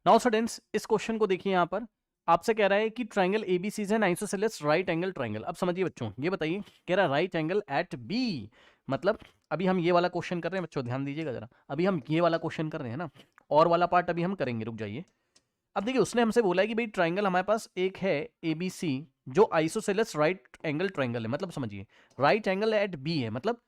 Now students इस question को देखिए, यहाँ पर आपसे कह रहा है कि triangle ABC is an isosceles right angle triangle. अब समझिए बच्चों, ये बताइए, कह रहा राइट एंगल एट बी, मतलब अभी हम ये वाला क्वेश्चन कर रहे हैं बच्चों, ध्यान दीजिएगा जरा, अभी हम ये वाला क्वेश्चन कर रहे हैं ना, और वाला पार्ट अभी हम करेंगे, रुक जाइए। अब देखिए उसने हमसे बोला है कि भाई ट्राइंगल हमारे पास एक है एबीसी जो आइसोसेलेस राइट एंगल ट्राइंगल है, मतलब समझिए राइट एंगल एट बी है, मतलब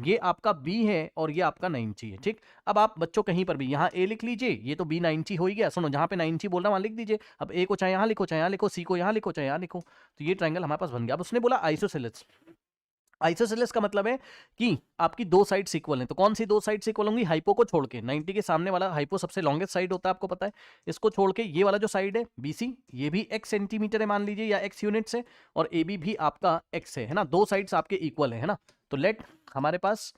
ये आपका बी है और ये आपका 90 है, ठीक। अब आप बच्चों कहीं पर भी यहाँ ए लिख लीजिए, ये तो बी 90 हो ही गया, सुनो जहाँ पे 90 बोल रहा वहां लिख दीजिए। अब ए को चाहे यहाँ लिखो, चाहे यहाँ लिखो, सी को यहाँ लिखो, चाहे यहाँ लिखो, तो ये ट्राइंगल हमारे पास बन गया। अब उसने बोला आइसोसेलेस। आइसोसेलेस का मतलब है कि आपकी दो साइड्स इक्वल हैं, तो कौन सी दो साइड्स इक्वल होंगी? हाइपो को छोड़ के, 90 के सामने वाला हाइपो सबसे लॉन्गेस्ट साइड होता है, आपको पता है। इसको छोड़ के ये वाला जो साइड है बीसी, ये भी x सेंटीमीटर है मान लीजिए, या x यूनिट्स है, और ए बी भी आपका x है ना, दो साइड्स आपके इक्वल है ना। तो लेट हमारे पास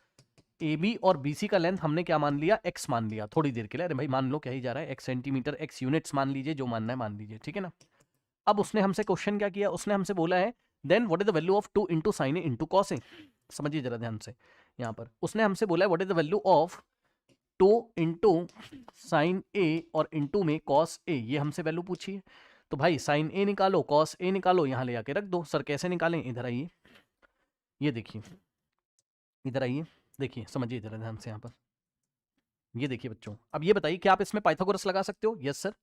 ए बी और बी सी का लेंथ हमने क्या मान लिया? x मान लिया थोड़ी देर के लिए। अरे भाई मान लो क्या ही जा रहा है, x सेंटीमीटर, x यूनिट्स मान लीजिए, जो मानना है मान लीजिए, ठीक है ना। अब उसने हमसे क्वेश्चन क्या किया? उसने हमसे बोला है then what is the value of 2 into sine A into cos A. समझिए जरा ध्यान से, यहाँ पर उसने हमसे बोला है what is the value of 2 into sine A और इंटू में कॉस ए, ये हमसे वैल्यू पूछी है। तो भाई साइन ए निकालो, कॉस ए निकालो, यहाँ ले आके रख दो। सर कैसे निकालें? इधर आइए, ये देखिए, इधर आइए, देखिए समझिए जरा ध्यान से यहाँ पर, ये देखिए बच्चों। अब ये बताइए क्या आप इसमें पाइथागोरस लगा सकते हो? Yes sir.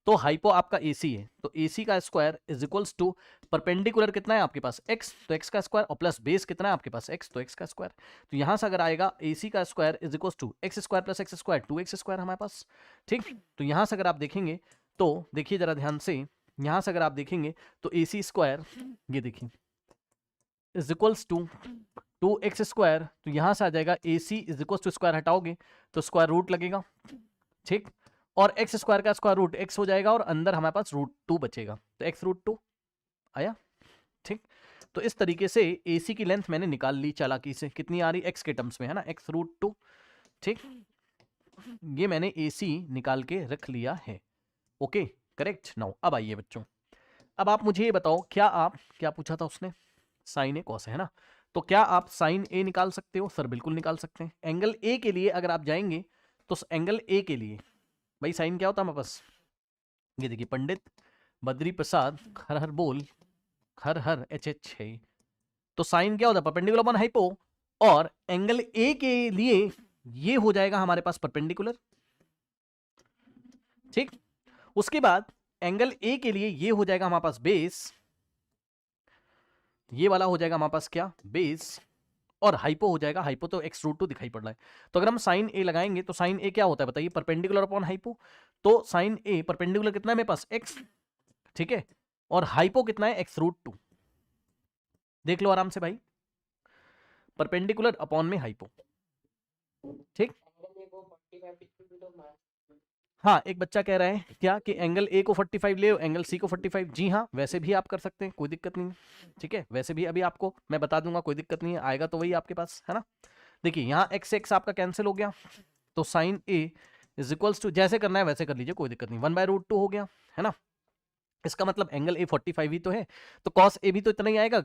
तो हाइपो आपका एसी है, तो एसी का square is equals to perpendicular कितना है आपके पास? एक्स, तो एक्स का स्क्वायर, और प्लस बेस कितना है आपके पास? एक्स, तो एक्स का स्क्वायर। तो यहां से अगर आएगा एसी का square is equals to X square plus X square, 2x square हमारे पास, ठीक। तो यहां से अगर आप देखेंगे तो देखिए जरा ध्यान से, यहां से अगर आप देखेंगे तो एसी स्क्वायर, ये देखिए, is equals to 2x square, तो यहां से आ जाएगा ए सी इज इक्वल टू, स्क्वायर हटाओगे तो स्क्वायर रूट लगेगा, ठीक। और एक्स स्क्वायर का स्क्वायर रूट एक्स हो जाएगा, और अंदर हमारे पास √2 बचेगा, तो एक्स √2 आया, ठीक। तो इस तरीके से AC की लेंथ मैंने निकाल ली चालाकी से, कितनी आ रही? एक्स के टर्म्स में है ना, एक्स √2, ठीक। ये मैंने AC निकाल के रख लिया है, ओके करेक्ट। नाउ अब आइए बच्चों, अब आप मुझे ये बताओ, क्या पूछा था उसने? साइन ए कॉस है ना, तो क्या आप साइन ए निकाल सकते हो? सर बिल्कुल निकाल सकते हैं। एंगल ए के लिए अगर आप जाएंगे तो एंगल ए के लिए भाई साइन क्या होता है हमारे पास? ये देखिए, पंडित बद्री प्रसाद हर हर बोल, हर हर एच एच है। तो साइन क्या होता है? परपेंडिकुलर अपॉन हाइपो, और एंगल ए के लिए ये हो जाएगा हमारे पास परपेंडिकुलर, ठीक। उसके बाद एंगल ए के लिए ये हो जाएगा हमारे पास बेस, ये वाला हो जाएगा हमारे पास क्या? बेस, और हाइपो हो जाएगा, हाइपो तो एक्स √2 दिखाई पड़ रहा है। तो अगर हम साइन ए लगाएंगे तो साइन ए क्या होता है बताइए? Perpendicular upon hypo. तो साइन ए परपेंडिकुलर कितना है मेरे पास? एक्स, ठीक है, और हाइपो कितना है? एक्स √2। देख लो आराम से भाई, परपेंडिकुलर अपॉन में हाइपो, ठीक। हाँ, एक बच्चा कह रहा है क्या कि एंगल ए को 45 ले, एंगल सी को 45। जी हाँ, वैसे भी आप कर सकते हैं, कोई दिक्कत नहीं, ठीक है। वैसे भी अभी आपको मैं बता दूंगा, कोई दिक्कत नहीं है, आएगा तो वही आपके पास, है ना। देखिए यहाँ एक्स एक्स आपका कैंसिल हो गया, तो sine A is equals to, जैसे करना है वैसे कर लीजिए, कोई दिक्कत नहीं, 1/√2 हो गया, है ना। इसका मतलब एंगल ए 45 ही तो है, तो कॉस ए भी तो इतना ही आएगा।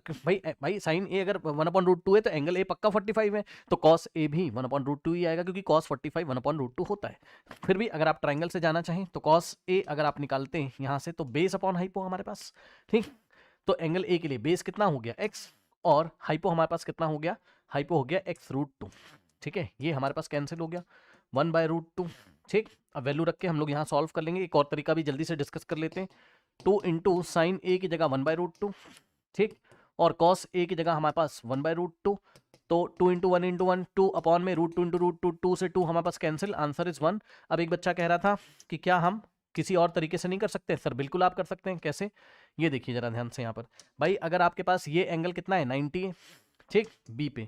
भाई साइन ए अगर 1/√2 है तो एंगल ए पक्का 45 है, तो कॉस ए भी 1/√2 ही आएगा, क्योंकि कॉस 45 1/√2 होता है। फिर भी अगर आप ट्राइंगल से जाना चाहें तो कॉस ए अगर आप निकालते हैं यहाँ से, तो बेस अपॉन हाइपो हमारे पास, ठीक। तो एंगल ए के लिए बेस कितना हो गया? एक्स, और हाइपो हमारे पास कितना हो गया? हाइपो हो गया x√2, ठीक है। ये हमारे पास कैंसिल हो गया 1/√2, ठीक। अब वैल्यू रख के हम लोग यहाँ सॉल्व कर लेंगे। एक और तरीका भी जल्दी से डिस्कस कर लेते हैं। 2 इंटू साइन ए की जगह 1/√2, ठीक, और कॉस ए की जगह हमारे पास 1/√2, तो 2 इंटू 1 इंटू 1, 2 अपॉन में √2 इंटू √2, 2 से 2 हमारे पास कैंसिल, आंसर इज 1। अब एक बच्चा कह रहा था कि क्या हम किसी और तरीके से नहीं कर सकते? सर बिल्कुल आप कर सकते हैं। कैसे? ये देखिए जरा ध्यान से यहाँ पर, भाई अगर आपके पास ये एंगल कितना है? 90 है, ठीक, बी पे,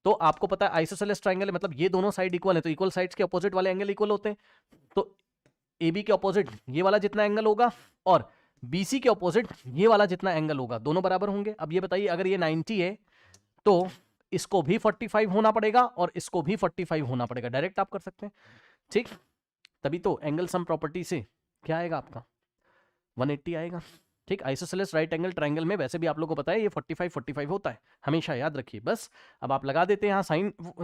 तो आपको पता है आइसोसेलेस ट्राइंगल है, मतलब ये दोनों साइड इक्वल है, तो इक्वल साइड्स के अपोजिट वाले एंगल इक्वल होते हैं। तो ए बी के अपोजिट ये वाला जितना एंगल होगा, और BC के अपोजिट ये वाला जितना एंगल होगा, दोनों बराबर होंगे। अब ये बताइए, अगर ये 90 है तो इसको भी 45 होना पड़ेगा, और इसको भी 45 होना पड़ेगा, डायरेक्ट आप कर सकते हैं, ठीक। तभी तो एंगल सम प्रॉपर्टी से क्या आएगा आपका? 180 आएगा, ठीक। आइसोसेलेस राइट एंगल ट्राइंगल में वैसे भी आप लोगों को पता है ये 45 होता है, हमेशा याद रखिए। बस अब आप लगा देते हैं यहाँ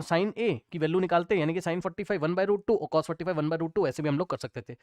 साइन ए की वैल्यू निकालते हैं, यानी कि साइन 45 1/√2 और कॉस 45 1/√2, ऐसे भी हम लोग कर सकते थे।